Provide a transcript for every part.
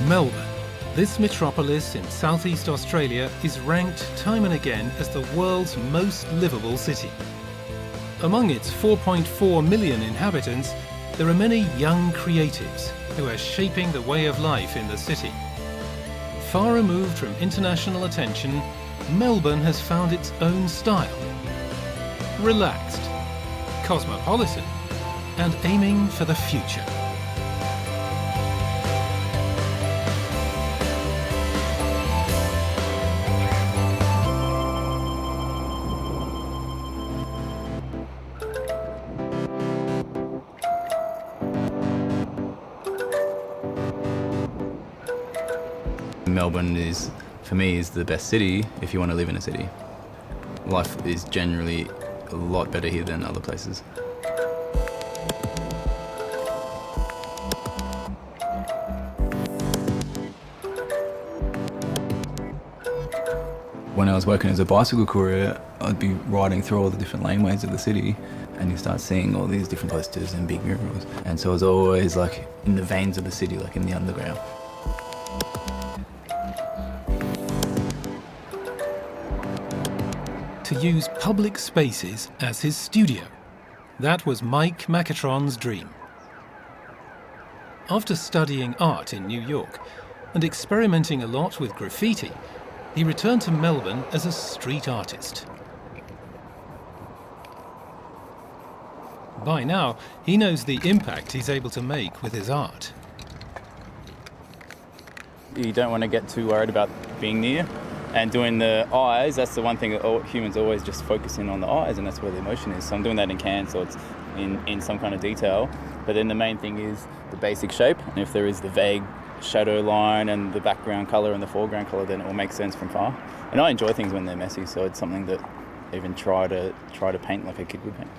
Melbourne. This metropolis in southeast Australia is ranked time and again as the world's most livable city. Among its 4.4 million inhabitants, there are many young creatives who are shaping the way of life in the city. Far removed from international attention, Melbourne has found its own style. Relaxed, cosmopolitan, and aiming for the future. Melbourne is, for me, is the best city if you want to live in a city. Life is generally a lot better here than other places. When I was working as a bicycle courier, I'd be riding through all the different laneways of the city, and you start seeing all these different posters and big murals. And so it was always like in the veins of the city, like in the underground. To use public spaces as his studio. That was Mike Macatron's dream. After studying art in New York and experimenting a lot with graffiti, he returned to Melbourne as a street artist. By now, he knows the impact he's able to make with his art. You don't want to get too worried about being near. And doing the eyes, that's the one thing that humans always just focus in on the eyes, and that's where the emotion is. So I'm doing that in can, so it's in some kind of detail. But then the main thing is the basic shape. And if there is the vague shadow line and the background colour and the foreground colour, then it will make sense from far. And I enjoy things when they're messy, so it's something that I even try to paint like a kid would paint.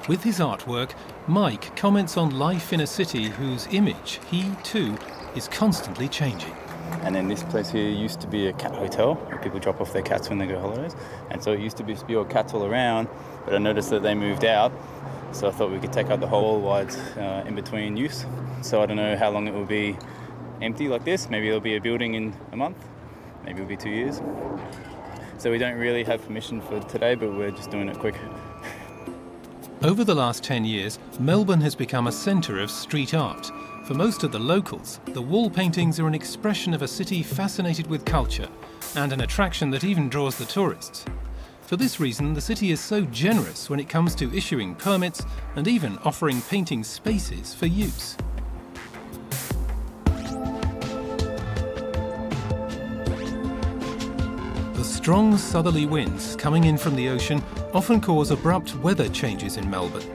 With his artwork, Mike comments on life in a city whose image he, too, is constantly changing. And then this place here used to be a cat hotel where people drop off their cats when they go holidays. And so it used to be spew cats all around, but I noticed that they moved out. So I thought we could take out the whole while it's in between use. So I don't know how long it will be empty like this. Maybe it'll be a building in a month. Maybe it'll be 2 years. So we don't really have permission for today, but we're just doing it quick. Over the last 10 years, Melbourne has become a centre of street art. For most of the locals, the wall paintings are an expression of a city fascinated with culture and an attraction that even draws the tourists. For this reason, the city is so generous when it comes to issuing permits and even offering painting spaces for use. The strong southerly winds coming in from the ocean often cause abrupt weather changes in Melbourne,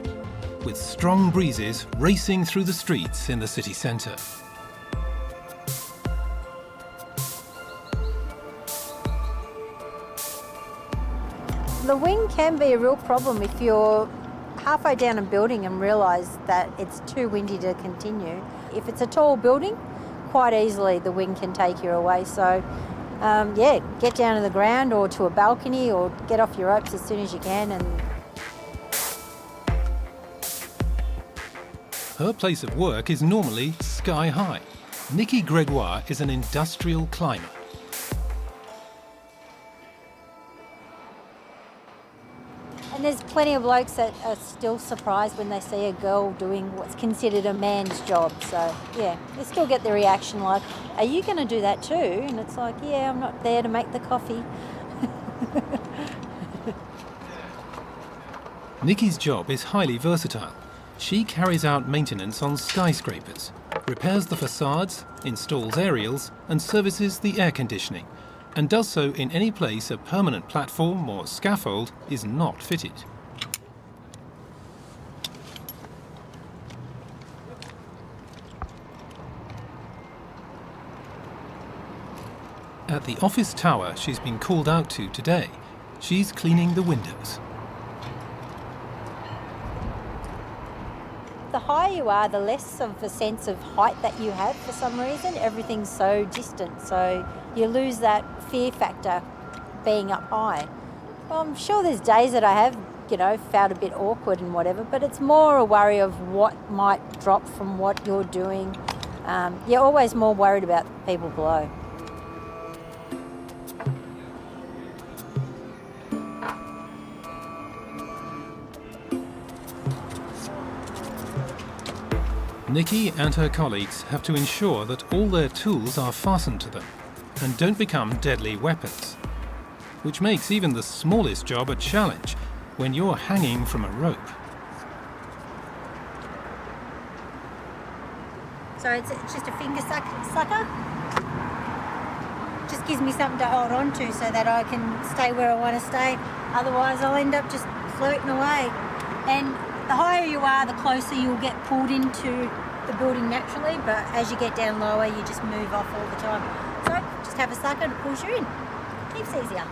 with strong breezes racing through the streets in the city centre. The wind can be a real problem if you're halfway down a building and realise that it's too windy to continue. If it's a tall building, quite easily the wind can take you away. So, get down to the ground or to a balcony or get off your ropes as soon as you can. And her place of work is normally sky high. Nikki Gregoire is an industrial climber. And there's plenty of blokes that are still surprised when they see a girl doing what's considered a man's job. So, yeah, they still get the reaction like, are you going to do that too? And it's like, yeah, I'm not there to make the coffee. Nikki's job is highly versatile. She carries out maintenance on skyscrapers, repairs the facades, installs aerials, and services the air conditioning, and does so in any place a permanent platform or scaffold is not fitted. At the office tower she's been called out to today, she's cleaning the windows. The higher you are, the less of a sense of height that you have for some reason. Everything's so distant, so you lose that fear factor being up high. Well, I'm sure there's days that I have, felt a bit awkward and whatever, but it's more a worry of what might drop from what you're doing. You're always more worried about the people below. Nikki and her colleagues have to ensure that all their tools are fastened to them and don't become deadly weapons, which makes even the smallest job a challenge when you're hanging from a rope. So it's just a finger sucker. Just gives me something to hold on to so that I can stay where I want to stay. Otherwise I'll end up just floating away. And the higher you are, the closer you'll get pulled into the building naturally, but as you get down lower, you just move off all the time. So just have a sucker to push you in. Keeps easier.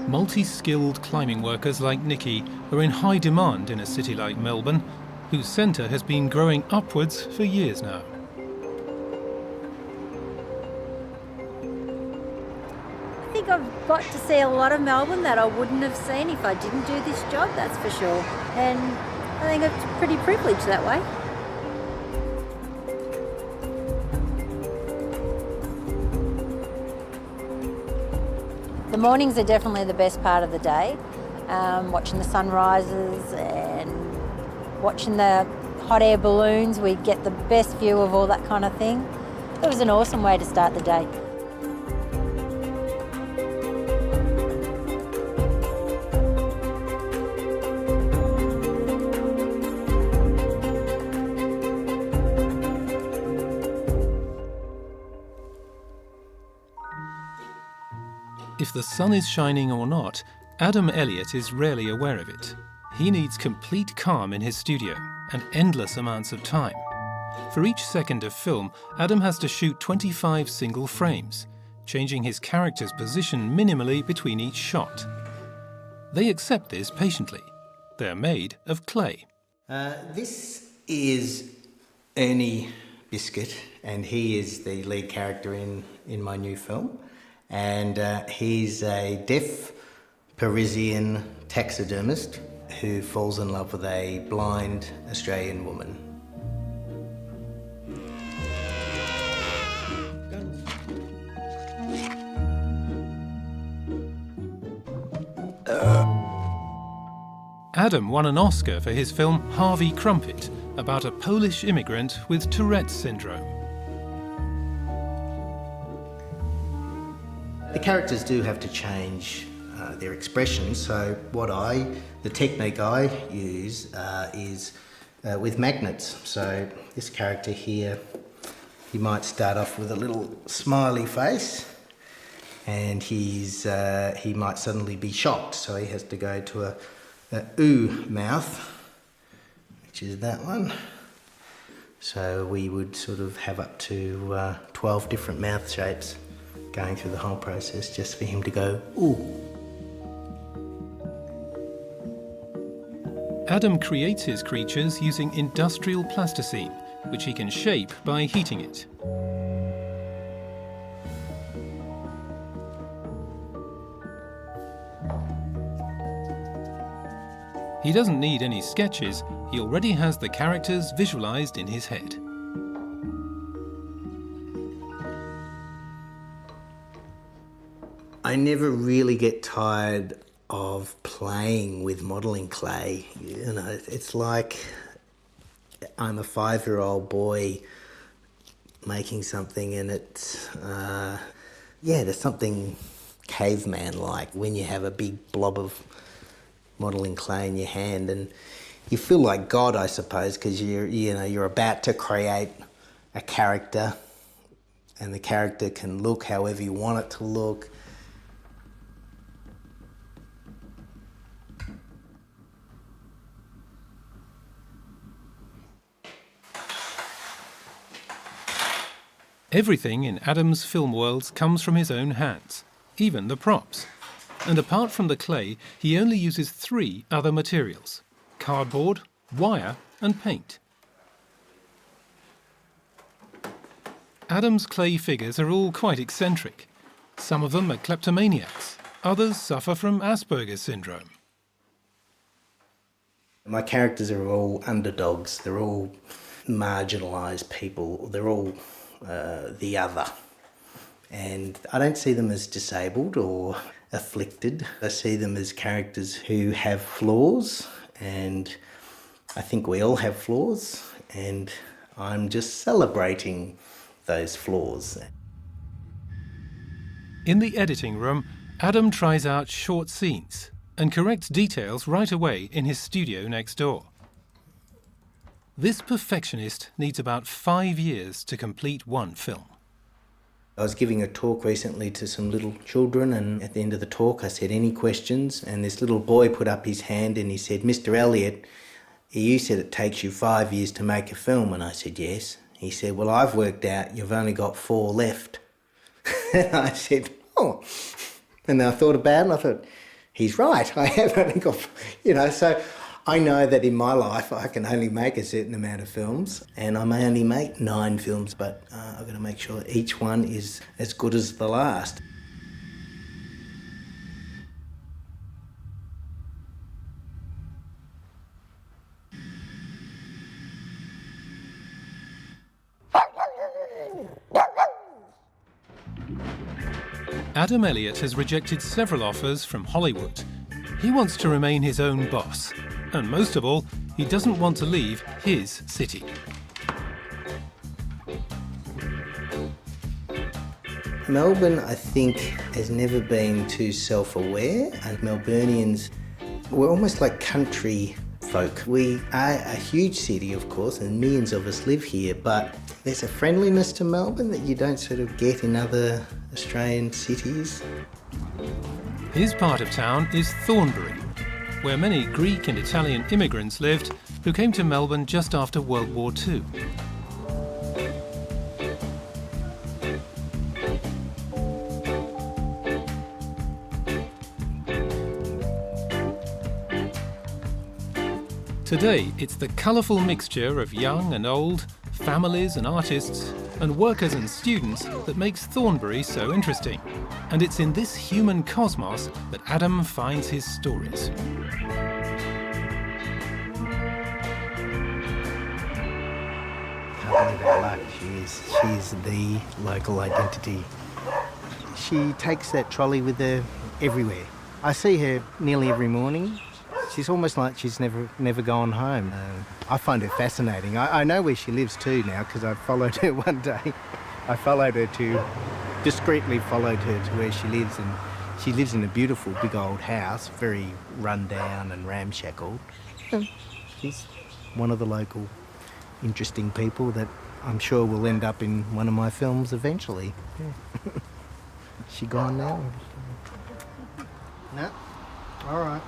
Multi-skilled climbing workers like Nikki are in high demand in a city like Melbourne, whose centre has been growing upwards for years now. I think I've got to see a lot of Melbourne that I wouldn't have seen if I didn't do this job, that's for sure. And I think it's pretty privileged that way. The mornings are definitely the best part of the day. Watching the sunrises and watching the hot air balloons, we get the best view of all that kind of thing. It was an awesome way to start the day. If the sun is shining or not, Adam Elliott is rarely aware of it. He needs complete calm in his studio and endless amounts of time. For each second of film, Adam has to shoot 25 single frames, changing his character's position minimally between each shot. They accept this patiently. They're made of clay. This is Ernie Biscuit, and he is the lead character in my new film. And he's a deaf Parisian taxidermist who falls in love with a blind Australian woman. Adam won an Oscar for his film Harvey Crumpet, about a Polish immigrant with Tourette's syndrome. The characters do have to change their expressions, so the technique I use is with magnets. So this character here, he might start off with a little smiley face, and he might suddenly be shocked, so he has to go to a ooh mouth, which is that one. So we would sort of have up to 12 different mouth shapes going through the whole process just for him to go, ooh. Adam creates his creatures using industrial plasticine, which he can shape by heating it. He doesn't need any sketches, he already has the characters visualized in his head. I never really get tired of playing with modelling clay. You know, it's like I'm a 5-year-old boy making something, and it's, there's something caveman-like when you have a big blob of modelling clay in your hand, and you feel like God, I suppose, because you're about to create a character, and the character can look however you want it to look. Everything in Adam's film worlds comes from his own hands, even the props. And apart from the clay, he only uses 3 other materials: cardboard, wire and paint. Adam's clay figures are all quite eccentric. Some of them are kleptomaniacs, Others suffer from Asperger's syndrome. My characters are all underdogs. They're all marginalised people. They're all the other. And I don't see them as disabled or afflicted. I see them as characters who have flaws, and I think we all have flaws, and I'm just celebrating those flaws. In the editing room, Adam tries out short scenes and corrects details right away in his studio next door. This perfectionist needs about 5 years to complete one film. I was giving a talk recently to some little children, and at the end of the talk I said, "Any questions?" And this little boy put up his hand and he said, "Mr. Elliott, you said it takes you 5 years to make a film." And I said, "Yes." He said, "Well, I've worked out you've only got 4 left." And I said, "Oh." And I thought about it and I thought, he's right, I have only got, so I know that in my life I can only make a certain amount of films, and I may only make 9 films, but I've got to make sure each one is as good as the last. Adam Elliott has rejected several offers from Hollywood. He wants to remain his own boss. And most of all, he doesn't want to leave his city. Melbourne, I think, has never been too self-aware, and Melburnians, we're almost like country folk. We are a huge city, of course, and millions of us live here, but there's a friendliness to Melbourne that you don't sort of get in other Australian cities. His part of town is Thornbury, where many Greek and Italian immigrants lived who came to Melbourne just after World War II. Today, it's the colourful mixture of young and old, families and artists, and workers and students that makes Thornbury so interesting. And it's in this human cosmos that Adam finds his stories. Can't believe how lucky she is. She's the local identity. She takes that trolley with her everywhere. I see her nearly every morning. She's almost like she's never gone home. I find her fascinating. I know where she lives too now because I followed her one day. I discreetly followed her to where she lives, and she lives in a beautiful big old house, very run down and ramshackle. She's one of the local interesting people that I'm sure will end up in one of my films eventually. Yeah. Is she gone now? No? All right.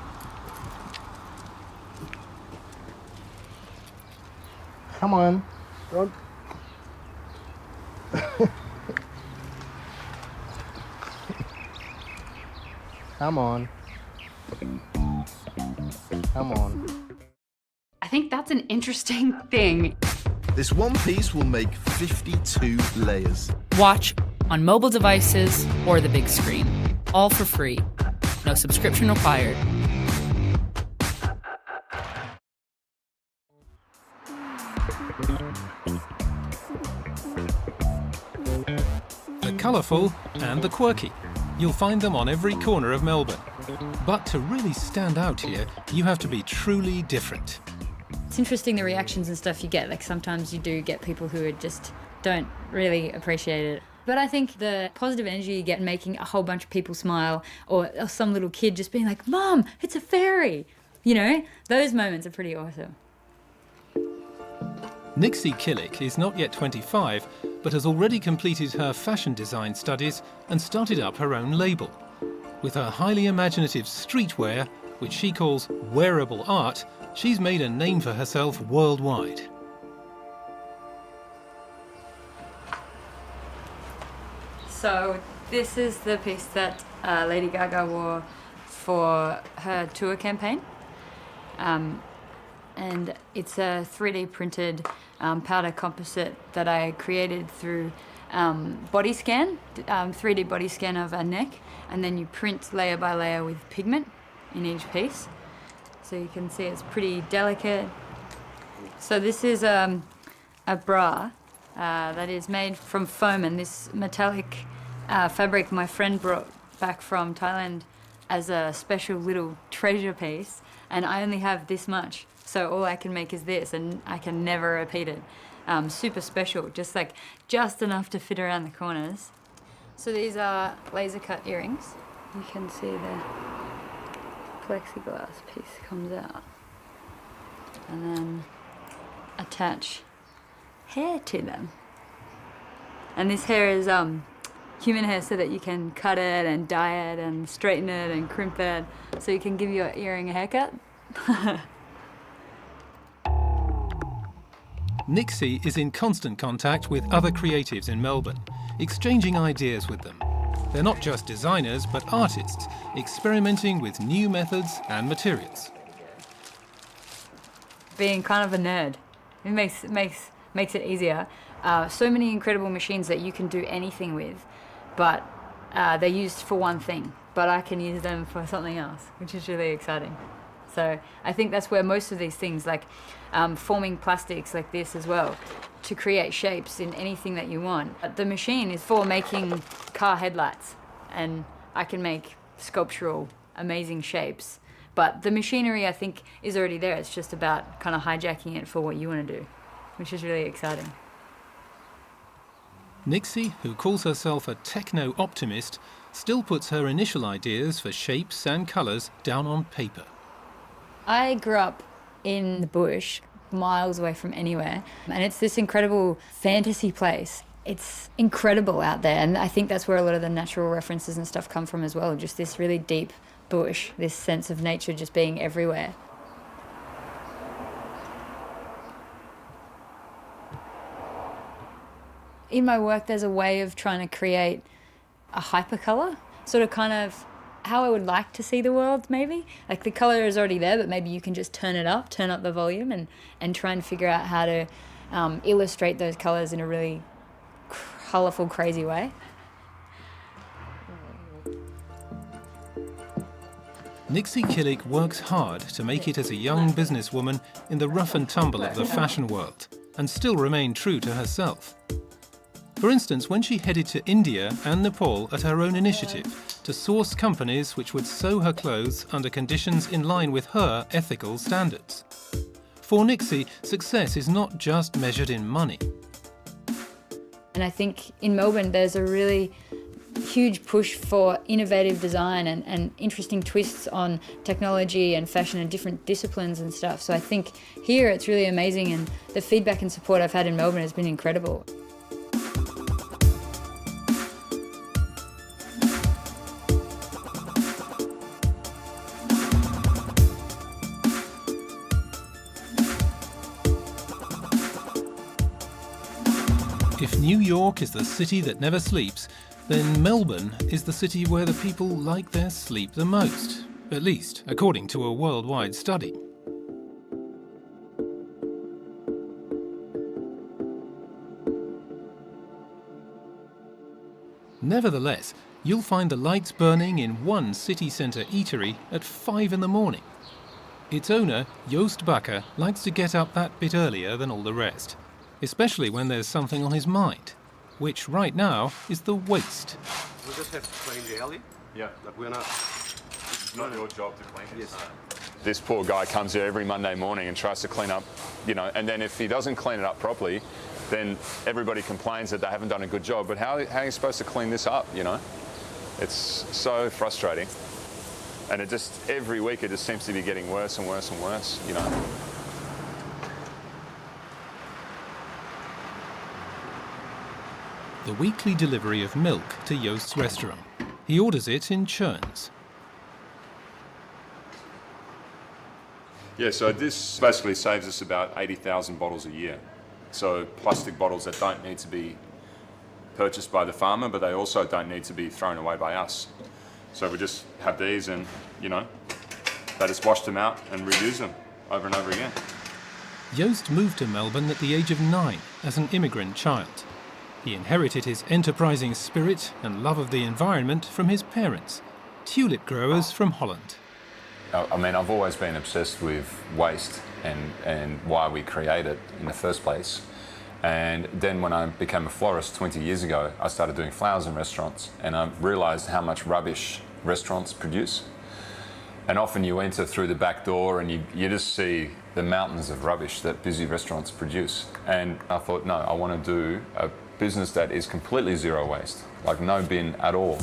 Come on, Rod. Come on. Come on. I think that's an interesting thing. This one piece will make 52 layers. Watch on mobile devices or the big screen. All for free. No subscription required. The colourful and the quirky. You'll find them on every corner of Melbourne. But to really stand out here, you have to be truly different. It's interesting the reactions and stuff you get. Like sometimes you do get people who just don't really appreciate it. But I think the positive energy you get making a whole bunch of people smile, or some little kid just being like, "Mom, it's a fairy!" You know, those moments are pretty awesome. Nixie Killick is not yet 25, but has already completed her fashion design studies and started up her own label. With her highly imaginative streetwear, which she calls wearable art, she's made a name for herself worldwide. So this is the piece that Lady Gaga wore for her tour campaign. And it's a 3D printed powder composite that I created through body scan, 3D body scan of a neck, and then you print layer by layer with pigment in each piece. So you can see it's pretty delicate. So this is a bra that is made from foam, and this metallic fabric my friend brought back from Thailand as a special little treasure piece, and I only have this much, so all I can make is this, and I can never repeat it. Super special, just enough to fit around the corners. So these are laser cut earrings. You can see the plexiglass piece comes out, and then attach hair to them. And this hair is human hair, so that you can cut it and dye it and straighten it and crimp it, so you can give your earring a haircut. Nixie is in constant contact with other creatives in Melbourne, exchanging ideas with them. They're not just designers, but artists, experimenting with new methods and materials. Being kind of a nerd, it makes it easier. So many incredible machines that you can do anything with, but they're used for one thing, but I can use them for something else, which is really exciting. So I think that's where most of these things, like forming plastics like this as well, to create shapes in anything that you want. The machine is for making car headlights, and I can make sculptural, amazing shapes. But the machinery, I think, is already there. It's just about kind of hijacking it for what you want to do, which is really exciting. Nixie, who calls herself a techno-optimist, still puts her initial ideas for shapes and colours down on paper. I grew up in the bush, miles away from anywhere, and it's this incredible fantasy place. It's incredible out there, and I think that's where a lot of the natural references and stuff come from as well, just this really deep bush, this sense of nature just being everywhere. In my work, there's a way of trying to create a hypercolour, sort of kind of how I would like to see the world, maybe. Like the colour is already there, but maybe you can just turn up the volume and try and figure out how to illustrate those colours in a really colourful, crazy way. Nixie Killick works hard to make it as a young businesswoman in the rough and tumble of the fashion world, and still remain true to herself. For instance, when she headed to India and Nepal at her own initiative to source companies which would sew her clothes under conditions in line with her ethical standards. For Nixie, success is not just measured in money. And I think in Melbourne there's a really huge push for innovative design and interesting twists on technology and fashion and different disciplines and stuff. So I think here it's really amazing, and the feedback and support I've had in Melbourne has been incredible. If New York is the city that never sleeps, then Melbourne is the city where the people like their sleep the most, at least according to a worldwide study. Nevertheless, you'll find the lights burning in one city centre eatery at 5 in the morning. Its owner, Joost Bakker, likes to get up that bit earlier than all the rest, especially when there's something on his mind, which right now is the waste. We just have to clean the alley. Yeah. But we're not. It's not your job to clean it. Yes. This poor guy comes here every Monday morning and tries to clean up, and then if he doesn't clean it up properly, then everybody complains that they haven't done a good job. But how are you supposed to clean this up, It's so frustrating. And every week it just seems to be getting worse and worse and worse, The weekly delivery of milk to Joost's restaurant. He orders it in churns. Yeah, so this basically saves us about 80,000 bottles a year. So plastic bottles that don't need to be purchased by the farmer, but they also don't need to be thrown away by us. So we just have these and, they just wash them out and reuse them over and over again. Joost moved to Melbourne at the age of 9 as an immigrant child. He inherited his enterprising spirit and love of the environment from his parents, tulip growers from Holland. I mean, I've always been obsessed with waste and why we create it in the first place. And then when I became a florist 20 years ago, I started doing flowers in restaurants, and I realised how much rubbish restaurants produce. And often you enter through the back door and you just see the mountains of rubbish that busy restaurants produce. And I thought, no, I want to do a business that is completely zero waste, like no bin at all.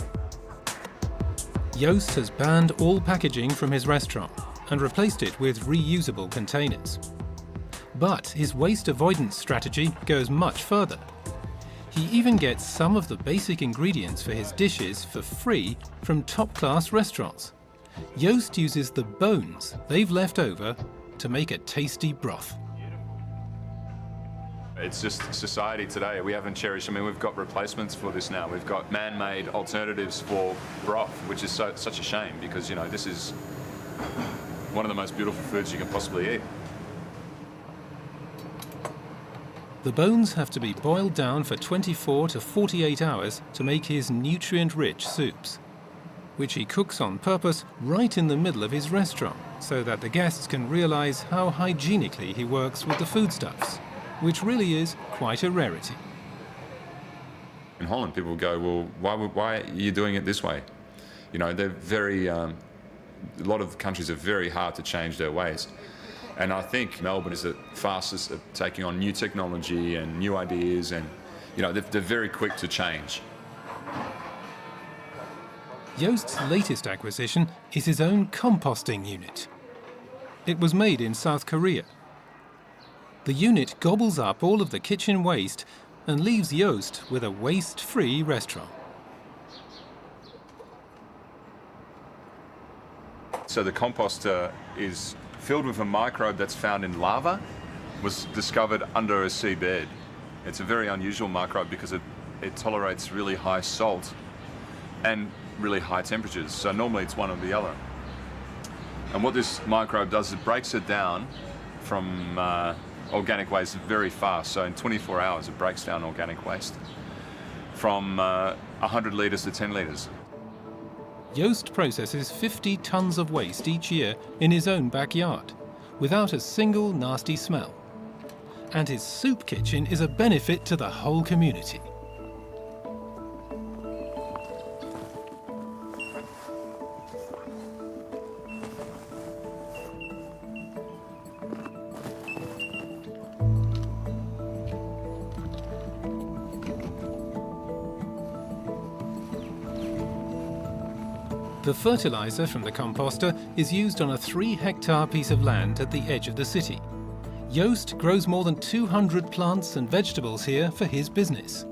Joost has banned all packaging from his restaurant and replaced it with reusable containers. But his waste avoidance strategy goes much further. He even gets some of the basic ingredients for his dishes for free from top-class restaurants. Joost uses the bones they've left over to make a tasty broth. It's just society today. We haven't cherished. I mean, we've got replacements for this now. We've got man-made alternatives for broth, which is such a shame because, you know, this is one of the most beautiful foods you can possibly eat. The bones have to be boiled down for 24 to 48 hours to make his nutrient-rich soups, which he cooks on purpose right in the middle of his restaurant so that the guests can realise how hygienically he works with the foodstuffs, which really is quite a rarity. In Holland, people go, well, why are you doing it this way? You know, they're very, a lot of countries are very hard to change their ways. And I think Melbourne is the fastest at taking on new technology and new ideas, and, you know, they're very quick to change. Joost's latest acquisition is his own composting unit. It was made in South Korea. The unit gobbles up all of the kitchen waste and leaves Joost with a waste-free restaurant. So the composter is filled with a microbe that's found in lava, was discovered under a seabed. It's a very unusual microbe because it tolerates really high salt and really high temperatures. So normally it's one or the other. And what this microbe does, it breaks it down from organic waste very fast. So in 24 hours, it breaks down organic waste from 100 litres to 10 litres. Joost processes 50 tonnes of waste each year in his own backyard, without a single nasty smell. And his soup kitchen is a benefit to the whole community. The fertiliser from the composter is used on a 3-hectare piece of land at the edge of the city. Joost grows more than 200 plants and vegetables here for his business.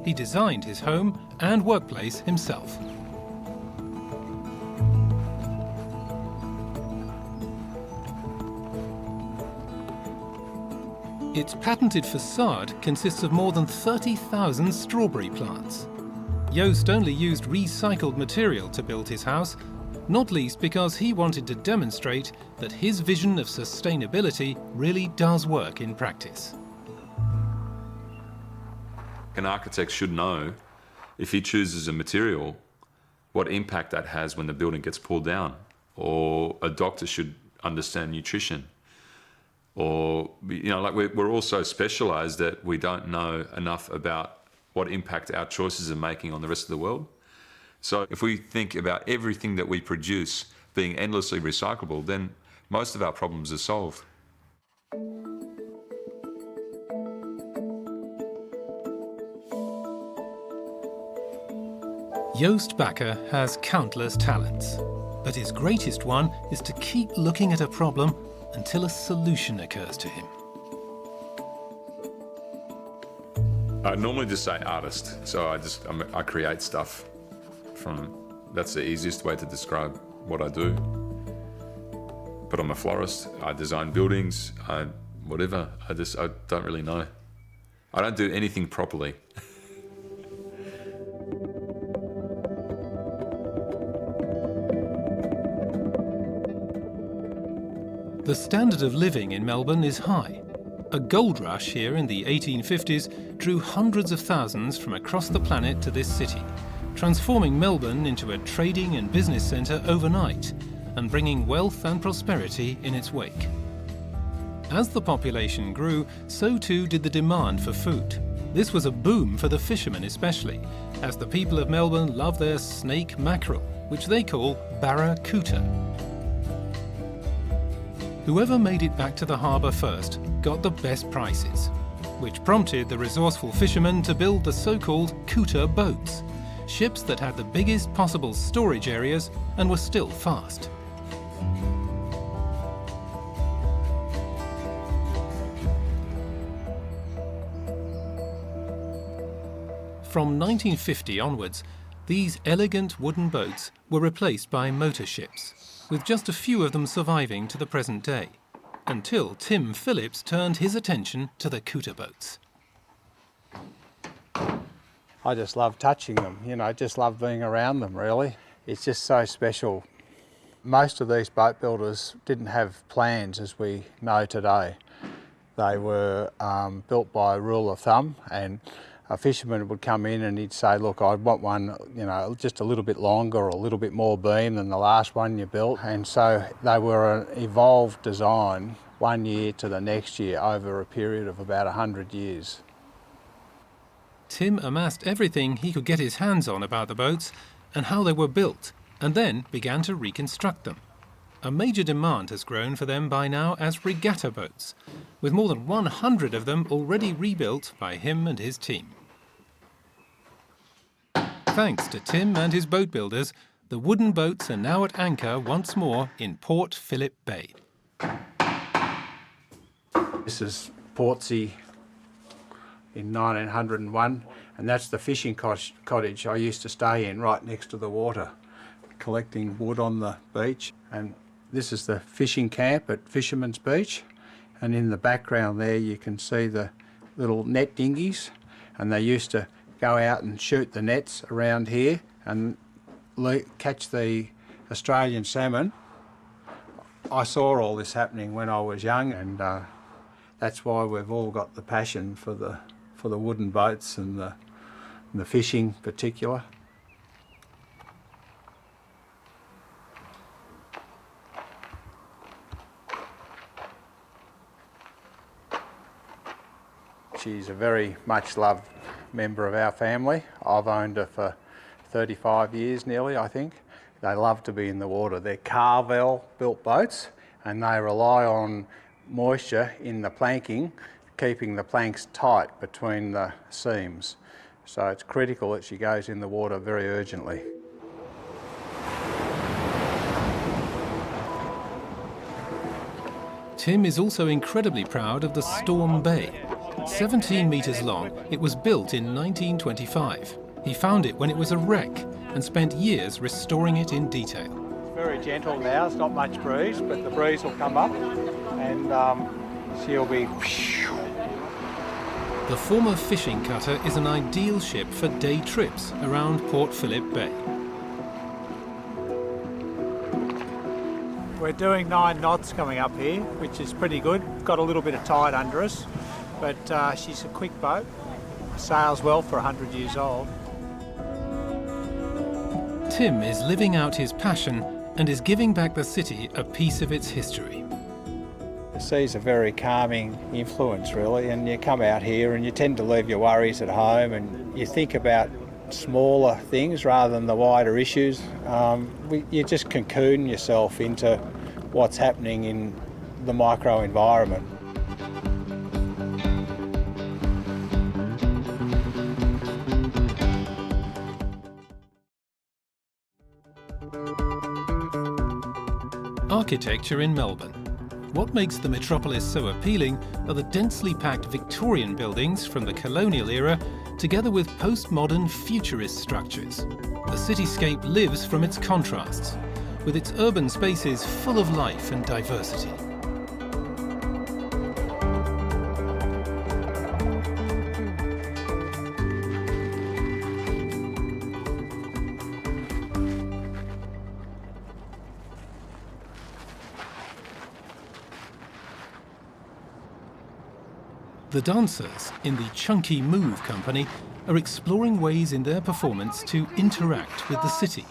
He designed his home and workplace himself. Its patented facade consists of more than 30,000 strawberry plants. Joost only used recycled material to build his house, not least because he wanted to demonstrate that his vision of sustainability really does work in practice. An architect should know, if he chooses a material, what impact that has when the building gets pulled down. Or a doctor should understand nutrition. Or, you know, like we're all so specialised that we don't know enough about what impact our choices are making on the rest of the world. So if we think about everything that we produce being endlessly recyclable, then most of our problems are solved. Joost Bakker has countless talents, but his greatest one is to keep looking at a problem until a solution occurs to him. I normally just say artist, so I create stuff that's the easiest way to describe what I do. But I'm a florist, I design buildings, whatever, I don't really know. I don't do anything properly. The standard of living in Melbourne is high, A gold rush here in the 1850s drew hundreds of thousands from across the planet to this city, transforming Melbourne into a trading and business centre overnight and bringing wealth and prosperity in its wake. As the population grew, so too did the demand for food. This was a boom for the fishermen especially, as the people of Melbourne love their snake mackerel, which they call barracuda. Whoever made it back to the harbour first got the best prices, which prompted the resourceful fishermen to build the so-called Coutter boats, ships that had the biggest possible storage areas and were still fast. From 1950 onwards, these elegant wooden boats were replaced by motor ships, with just a few of them surviving to the present day, until Tim Phillips turned his attention to the Coutter boats. I just love touching them, just love being around them really. It's just so special. Most of these boat builders didn't have plans as we know today. They were built by rule of thumb, and a fisherman would come in and he'd say, look, I want one, just a little bit longer or a little bit more beam than the last one you built. And so they were an evolved design 1 year to the next year over a period of about 100 years. Tim amassed everything he could get his hands on about the boats and how they were built, and then began to reconstruct them. A major demand has grown for them by now as regatta boats, with more than 100 of them already rebuilt by him and his team. Thanks to Tim and his boat builders, the wooden boats are now at anchor once more in Port Phillip Bay. This is Portsea in 1901, and that's the fishing cottage I used to stay in right next to the water, collecting wood on the beach. And this is the fishing camp at Fisherman's Beach, and in the background there you can see the little net dinghies, and they used to go out and shoot the nets around here and catch the Australian salmon. I saw all this happening when I was young, and that's why we've all got the passion for the wooden boats and the fishing in particular. She's a very much loved member of our family. I've owned her for 35 years nearly, I think. They love to be in the water. They're Carvel built boats, and they rely on moisture in the planking, keeping the planks tight between the seams. So it's critical that she goes in the water very urgently. Tim is also incredibly proud of the Storm Bay. 17 metres long, it was built in 1925. He found it when it was a wreck and spent years restoring it in detail. It's very gentle now, it's not much breeze, but the breeze will come up and she'll be... The former fishing cutter is an ideal ship for day trips around Port Phillip Bay. We're doing 9 knots coming up here, which is pretty good. Got a little bit of tide under us, but she's a quick boat. Sails well for 100 years old. Tim is living out his passion and is giving back the city a piece of its history. The sea's a very calming influence really, and you come out here and you tend to leave your worries at home and you think about smaller things rather than the wider issues. You just cocoon yourself into what's happening in the micro environment. Architecture in Melbourne. What makes the metropolis so appealing are the densely packed Victorian buildings from the colonial era, together with postmodern futurist structures. The cityscape lives from its contrasts, with its urban spaces full of life and diversity. The dancers in the Chunky Move company are exploring ways in their performance to interact with the city.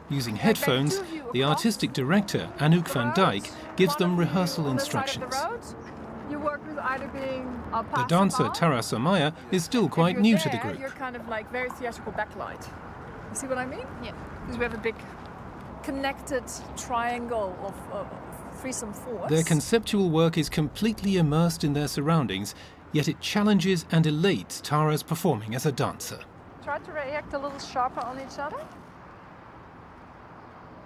Using headphones, the artistic director, Anouk van Dijk, gives them rehearsal instructions. The dancer, Tara Samaya, is still quite new to the group. You're kind of like very theatrical backlight. You see what I mean? Yeah. Because we have a big connected triangle of threesome force. Their conceptual work is completely immersed in their surroundings, yet it challenges and elates Tara's performing as a dancer. Try to react a little sharper on each other.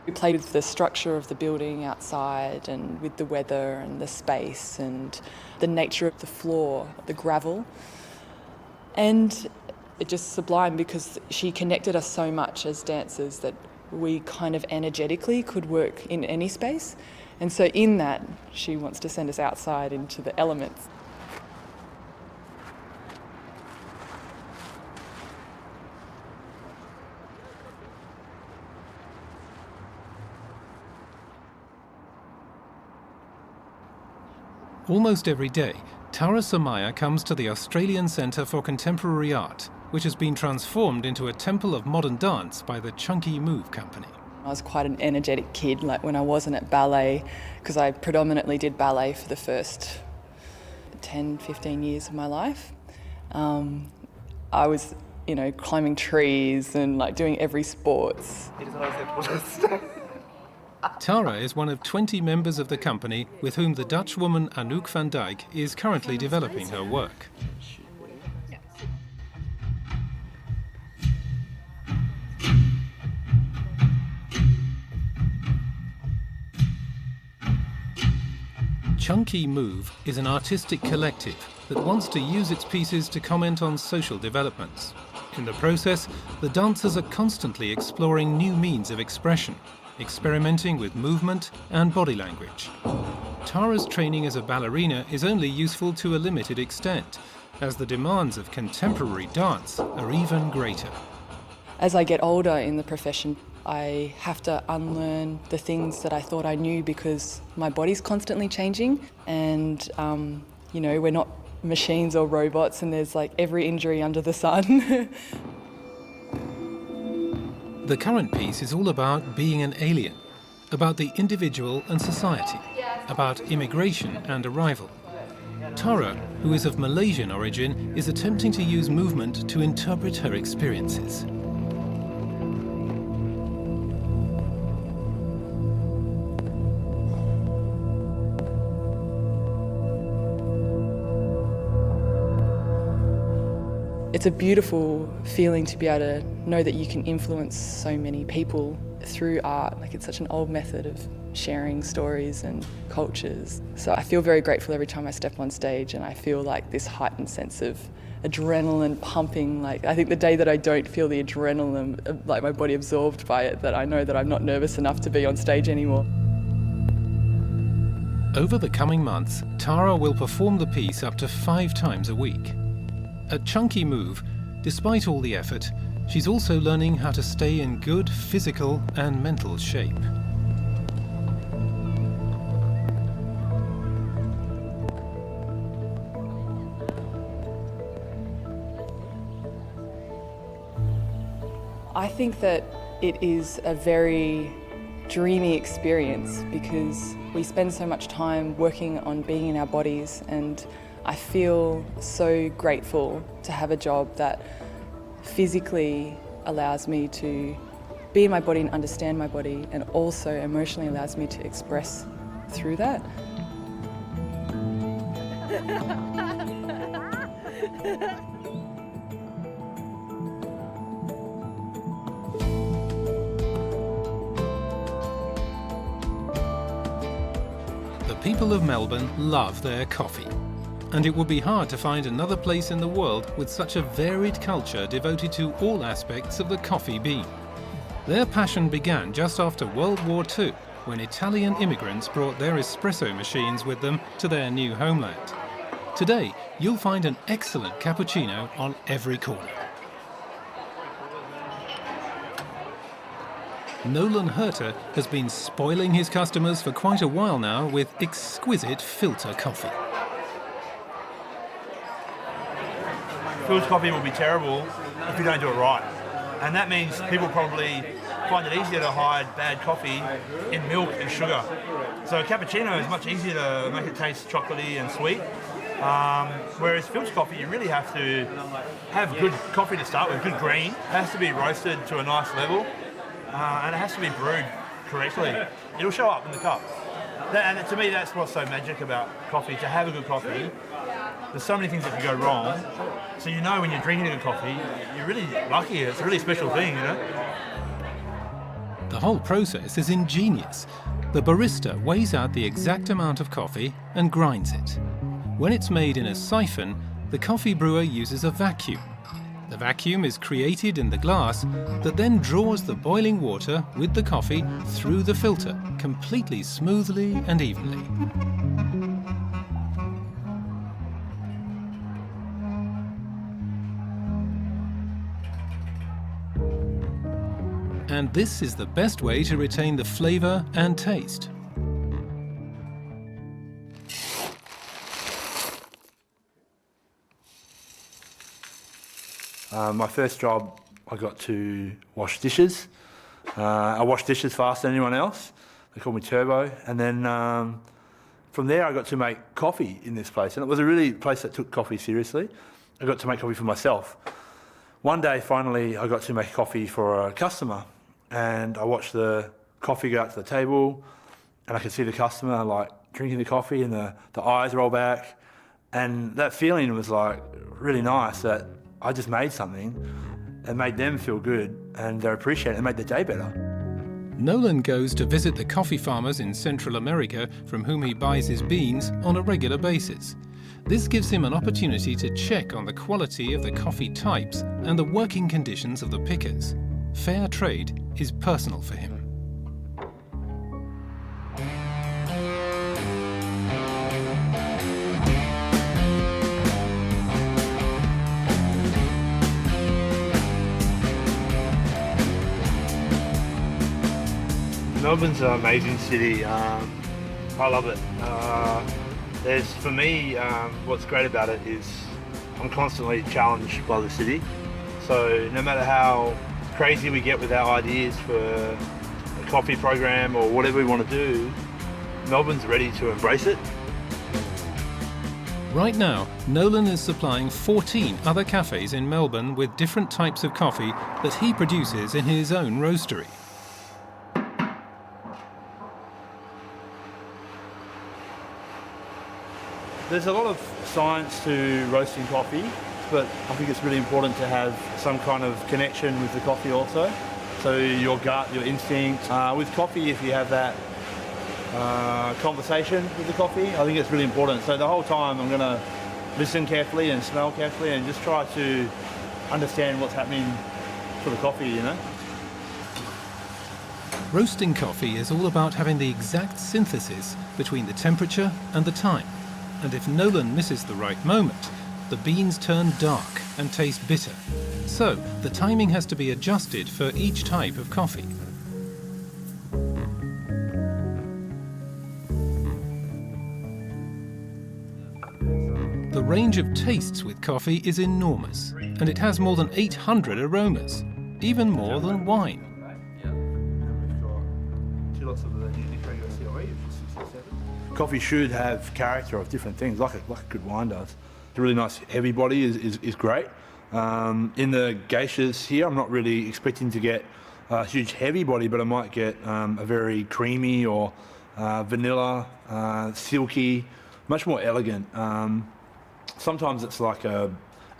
We played with the structure of the building outside and with the weather and the space and the nature of the floor, the gravel. And it just sublime because she connected us so much as dancers that we kind of energetically could work in any space. And so in that, she wants to send us outside into the elements. Almost every day, Tara Samaya comes to the Australian Centre for Contemporary Art, which has been transformed into a temple of modern dance by the Chunky Move company. I was quite an energetic kid, like when I wasn't at ballet, because I predominantly did ballet for the first 10, 15 years of my life. I was, climbing trees and like doing every sports. Tara is one of 20 members of the company with whom the Dutch woman Anouk van Dijk is currently developing her work. Chunky Move is an artistic collective that wants to use its pieces to comment on social developments. In the process, the dancers are constantly exploring new means of expression, experimenting with movement and body language. Tara's training as a ballerina is only useful to a limited extent, as the demands of contemporary dance are even greater. As I get older in the profession, I have to unlearn the things that I thought I knew because my body's constantly changing and, we're not machines or robots and there's like every injury under the sun. The current piece is all about being an alien, about the individual and society, about immigration and arrival. Tara, who is of Malaysian origin, is attempting to use movement to interpret her experiences. It's a beautiful feeling to be able to know that you can influence so many people through art. Like, it's such an old method of sharing stories and cultures. So I feel very grateful every time I step on stage and I feel like this heightened sense of adrenaline pumping. Like, I think the day that I don't feel the adrenaline, like my body absorbed by it, that I know that I'm not nervous enough to be on stage anymore. Over the coming months, Tara will perform the piece up to 5 times a week. At Chunky Move, despite all the effort, she's also learning how to stay in good physical and mental shape. I think that it is a very dreamy experience because we spend so much time working on being in our bodies, and I feel so grateful to have a job that physically allows me to be in my body and understand my body, and also emotionally allows me to express through that. The people of Melbourne love their coffee. And it would be hard to find another place in the world with such a varied culture devoted to all aspects of the coffee bean. Their passion began just after World War II, when Italian immigrants brought their espresso machines with them to their new homeland. Today, you'll find an excellent cappuccino on every corner. Nolan Herter has been spoiling his customers for quite a while now with exquisite filter coffee. filter coffee will be terrible if you don't do it right. And that means people probably find it easier to hide bad coffee in milk and sugar. So a cappuccino is much easier to make it taste chocolatey and sweet. Whereas filter coffee, you really have to have good coffee to start with, good green. It has to be roasted to a nice level, and it has to be brewed correctly. It'll show up in the cup. And to me, that's what's so magic about coffee, to have a good coffee. There's so many things that can go wrong. So you know when you're drinking a good coffee, you're really lucky. It's a really special thing, you know? The whole process is ingenious. The barista weighs out the exact amount of coffee and grinds it. When it's made in a siphon, the coffee brewer uses a vacuum. The vacuum is created in the glass that then draws the boiling water with the coffee through the filter, completely smoothly and evenly. And this is the best way to retain the flavour and taste. My first job, I got to wash dishes. I washed dishes faster than anyone else. They called me Turbo. And then from there, I got to make coffee in this place. And it was a really place that took coffee seriously. I got to make coffee for myself. One day, finally, I got to make coffee for a customer. And I watched the coffee go out to the table, and I could see the customer like drinking the coffee, and the eyes roll back. And that feeling was like really nice, that I just made something and made them feel good, and they appreciate it and made their day better. Nolan goes to visit the coffee farmers in Central America from whom he buys his beans on a regular basis. This gives him an opportunity to check on the quality of the coffee types and the working conditions of the pickers. Fair trade is personal for him. Melbourne's an amazing city. I love it. For me, what's great about it is I'm constantly challenged by the city. So no matter how crazy we get with our ideas for a coffee program or whatever we want to do, Melbourne's ready to embrace it. Right now, Nolan is supplying 14 other cafes in Melbourne with different types of coffee that he produces in his own roastery. There's a lot of science to roasting coffee, but I think it's really important to have some kind of connection with the coffee also. So your gut, your instinct. With coffee, if you have that conversation with the coffee, I think it's really important. So the whole time I'm going to listen carefully and smell carefully and just try to understand what's happening for the coffee, you know. Roasting coffee is all about having the exact synthesis between the temperature and the time. And if Nolan misses the right moment, the beans turn dark and taste bitter. So the timing has to be adjusted for each type of coffee. The range of tastes with coffee is enormous, and it has more than 800 aromas, even more than wine. Coffee should have character of different things, like a good wine does. A really nice heavy body is great. In the geishas here, I'm not really expecting to get a huge heavy body, but I might get a very creamy or vanilla, silky, much more elegant. Sometimes it's like a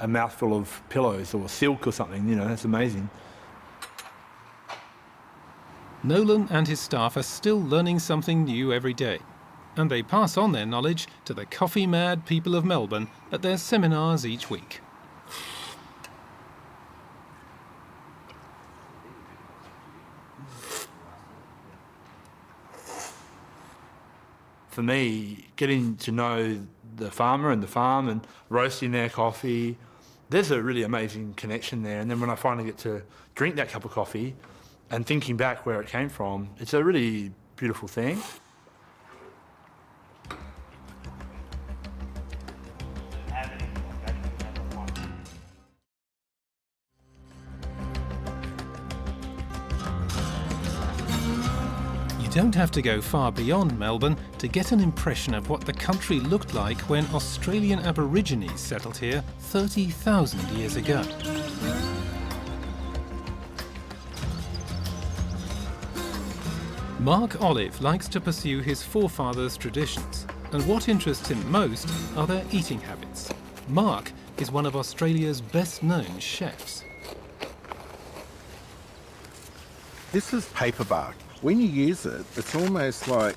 mouthful of pillows or silk or something, you know, that's amazing. Nolan and his staff are still learning something new every day, and they pass on their knowledge to the coffee-mad people of Melbourne at their seminars each week. For me, getting to know the farmer and the farm and roasting their coffee, there's a really amazing connection there. And then when I finally get to drink that cup of coffee and thinking back where it came from, it's a really beautiful thing. don't have to go far beyond Melbourne to get an impression of what the country looked like when Australian Aborigines settled here 30,000 years ago. Mark Olive likes to pursue his forefathers' traditions, and what interests him most are their eating habits. Mark is one of Australia's best-known chefs. This is paper bark. When you use it, it's almost like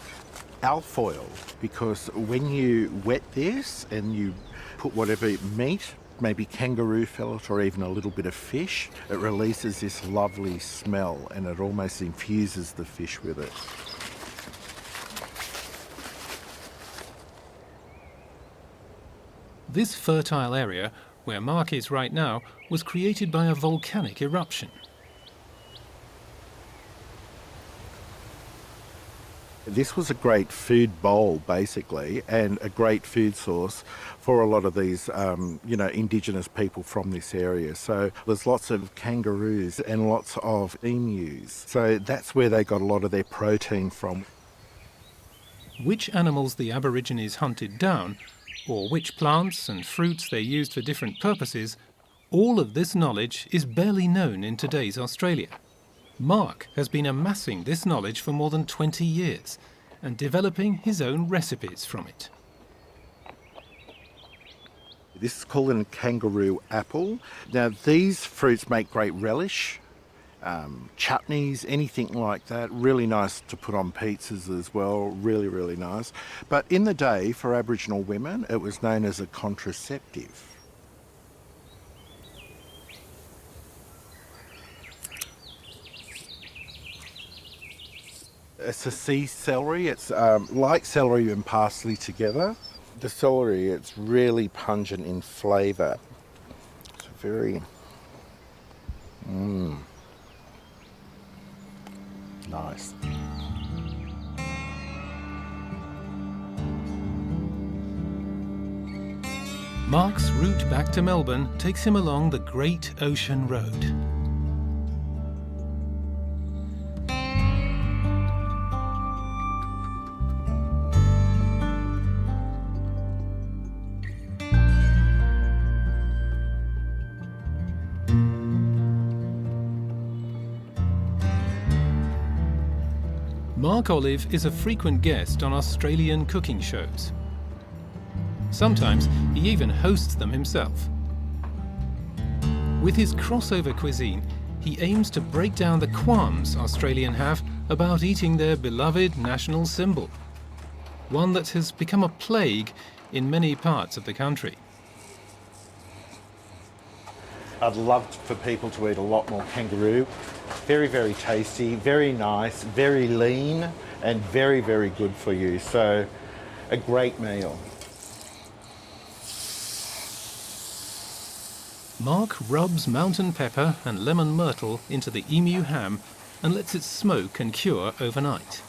alfoil, because when you wet this and you put whatever meat, maybe kangaroo fillet or even a little bit of fish, it releases this lovely smell and it almost infuses the fish with it. This fertile area, where Mark is right now, was created by a volcanic eruption. This was a great food bowl, basically, and a great food source for a lot of these, Indigenous people from this area. So there's lots of kangaroos and lots of emus. So that's where they got a lot of their protein from. Which animals the Aborigines hunted down, or which plants and fruits they used for different purposes, all of this knowledge is barely known in today's Australia. Mark has been amassing this knowledge for more than 20 years and developing his own recipes from it. This is called a kangaroo apple. Now these fruits make great relish, chutneys, anything like that. Really nice to put on pizzas as well, really, really nice. But in the day, for Aboriginal women, it was known as a contraceptive. It's a sea celery. It's like celery and parsley together. The celery, it's really pungent in flavour. It's very... nice. Mark's route back to Melbourne takes him along the Great Ocean Road. Mark Olive is a frequent guest on Australian cooking shows. Sometimes he even hosts them himself. With his crossover cuisine, he aims to break down the qualms Australians have about eating their beloved national symbol, one that has become a plague in many parts of the country. I'd love for people to eat a lot more kangaroo. Very, very tasty, very nice, very lean, and very, very good for you. So, a great meal. Mark rubs mountain pepper and lemon myrtle into the emu ham and lets it smoke and cure overnight.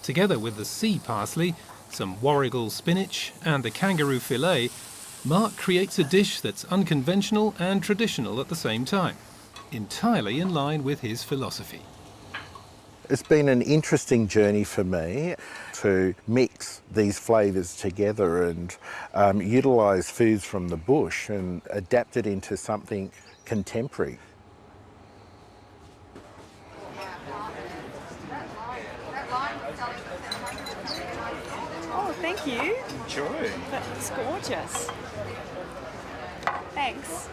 Together with the sea parsley, some warrigal spinach, and the kangaroo fillet, Mark creates a dish that's unconventional and traditional at the same time, entirely in line with his philosophy. It's been an interesting journey for me to mix these flavours together and utilise foods from the bush and adapt it into something contemporary. Oh, thank you. Enjoy. That's gorgeous. Thanks.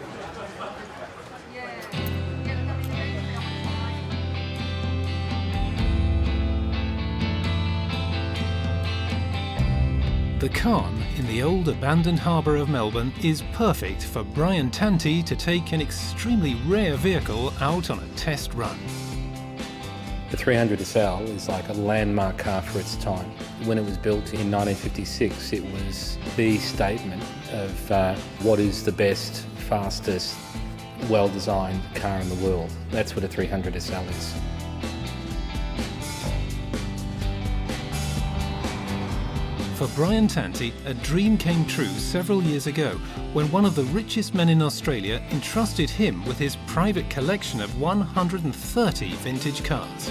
The calm in the old abandoned harbour of Melbourne is perfect for Brian Tanti to take an extremely rare vehicle out on a test run. The 300 SL is like a landmark car for its time. When it was built in 1956, it was the statement of what is the best, fastest, well-designed car in the world. That's what a 300 SL is. For Brian Tanti, a dream came true several years ago when one of the richest men in Australia entrusted him with his private collection of 130 vintage cars.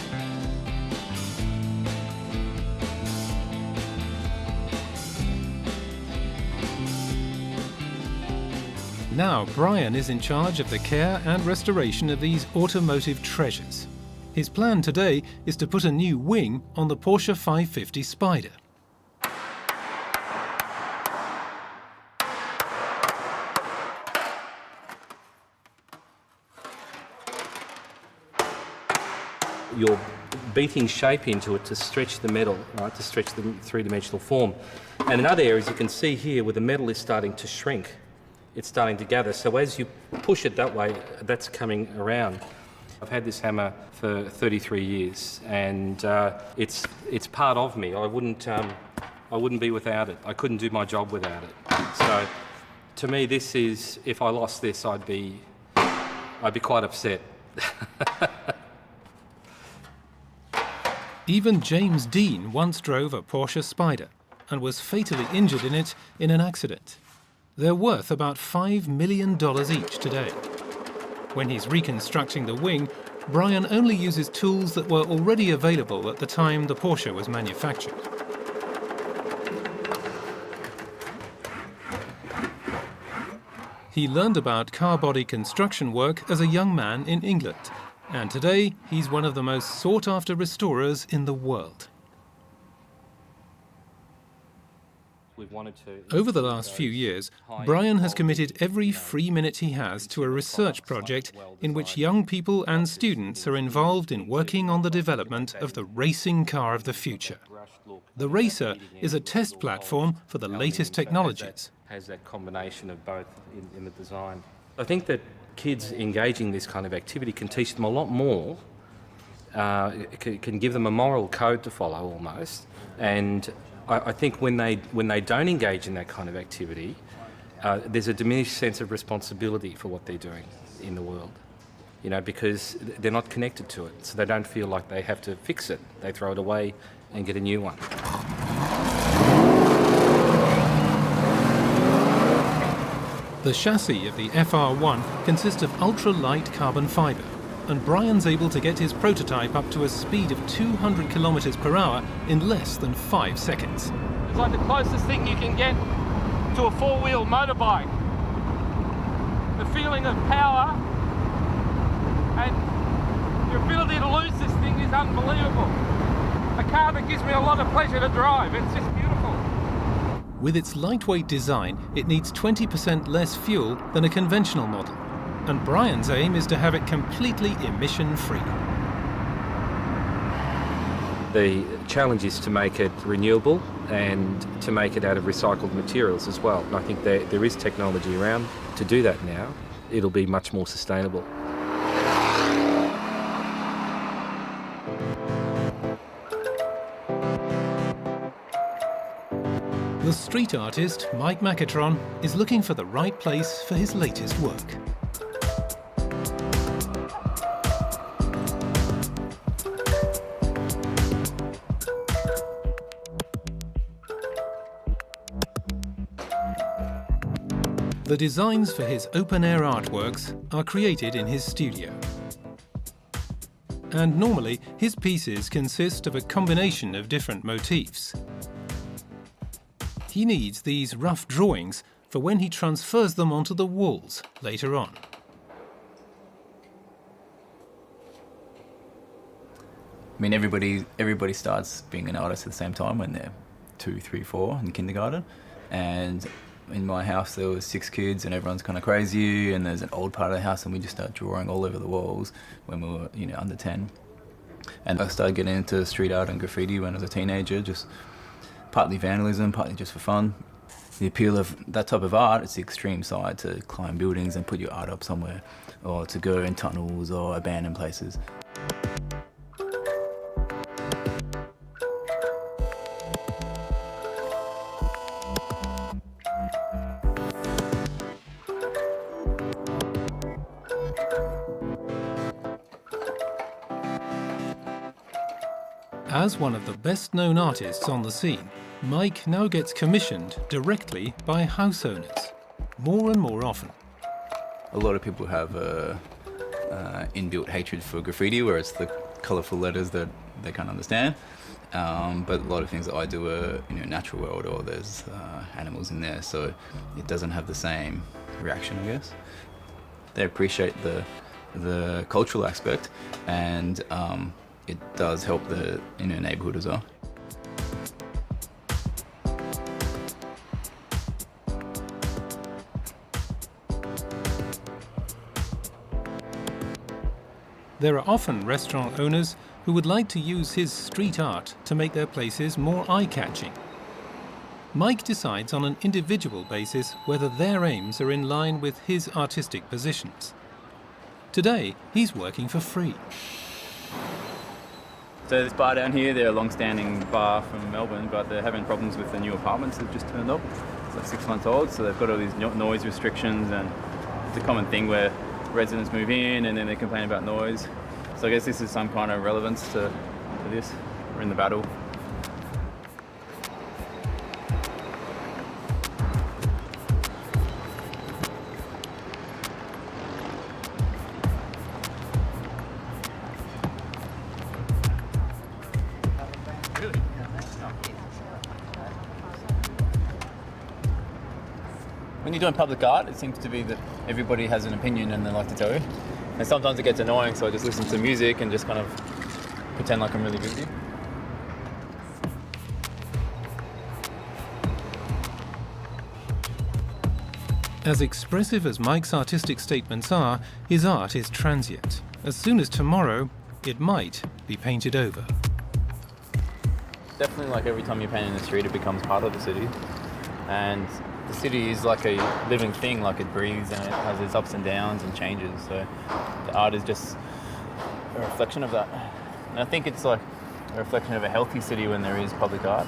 Now Brian is in charge of the care and restoration of these automotive treasures. His plan today is to put a new wing on the Porsche 550 Spider. You're beating shape into it to stretch the metal, right, to stretch the three-dimensional form. And in other areas, you can see here where the metal is starting to shrink. It's starting to gather. So as you push it that way, that's coming around. I've had this hammer for 33 years, and it's part of me. I wouldn't be without it. I couldn't do my job without it. So to me, this is, if I lost this, I'd be quite upset. Even James Dean once drove a Porsche Spider and was fatally injured in it in an accident. They're worth about $5 million each today. When he's reconstructing the wing, Brian only uses tools that were already available at the time the Porsche was manufactured. He learned about car body construction work as a young man in England, and today he's one of the most sought-after restorers in the world. Over the last few years, Brian has committed every free minute he has to a research project in which young people and students are involved in working on the development of the racing car of the future. The Racer is a test platform for the latest technologies. Has that combination of both in the design. I think that kids engaging this kind of activity can teach them a lot more, can give them a moral code to follow almost, and I think when they don't engage in that kind of activity, there's a diminished sense of responsibility for what they're doing in the world, you know, because they're not connected to it, so they don't feel like they have to fix it. They throw it away and get a new one. The chassis of the FR1 consists of ultra-light carbon fibre, and Brian's able to get his prototype up to a speed of 200 kilometres per hour in less than 5 seconds. It's like the closest thing you can get to a four-wheel motorbike. The feeling of power and your ability to lose this thing is unbelievable. A car that gives me a lot of pleasure to drive. It's just beautiful. With its lightweight design, it needs 20% less fuel than a conventional model, and Brian's aim is to have it completely emission-free. The challenge is to make it renewable and to make it out of recycled materials as well. And I think there is technology around to do that now. It'll be much more sustainable. The street artist, Mike Macatron, is looking for the right place for his latest work. The designs for his open-air artworks are created in his studio. And normally, his pieces consist of a combination of different motifs. He needs these rough drawings for when he transfers them onto the walls later on. I mean, everybody starts being an artist at the same time when they're 2, 3, 4 in kindergarten. And in my house there was 6 kids and everyone's kind of crazy, and there's an old part of the house and we just started drawing all over the walls when we were, you know, under 10. And I started getting into street art and graffiti when I was a teenager, just partly vandalism, partly just for fun. The appeal of that type of art, it's the extreme side, to climb buildings and put your art up somewhere, or to go in tunnels or abandoned places. As one of the best-known artists on the scene, Mike now gets commissioned directly by house owners, more and more often. A lot of people have inbuilt hatred for graffiti, where it's the colourful letters that they can't understand. But a lot of things that I do are, you know, natural world, or there's animals in there, so it doesn't have the same reaction, I guess. They appreciate the cultural aspect, and it does help the neighbourhood as well. There are often restaurant owners who would like to use his street art to make their places more eye-catching. Mike decides on an individual basis whether their aims are in line with his artistic positions. Today, he's working for free. So this bar down here, they're a long-standing bar from Melbourne, but they're having problems with the new apartments that just turned up. It's like 6 months old, so they've got all these noise restrictions, and it's a common thing where residents move in and then they complain about noise. So I guess this is some kind of relevance to this. We're in the battle. When you're doing public art, it seems to be that everybody has an opinion and they like to tell you. And sometimes it gets annoying, so I just listen to music and just kind of pretend like I'm really busy. As expressive as Mike's artistic statements are, his art is transient. As soon as tomorrow, it might be painted over. Definitely, like every time you paint in the street, it becomes part of the city. And the city is like a living thing, like it breathes and it has its ups and downs and changes. So the art is just a reflection of that. And I think it's like a reflection of a healthy city when there is public art.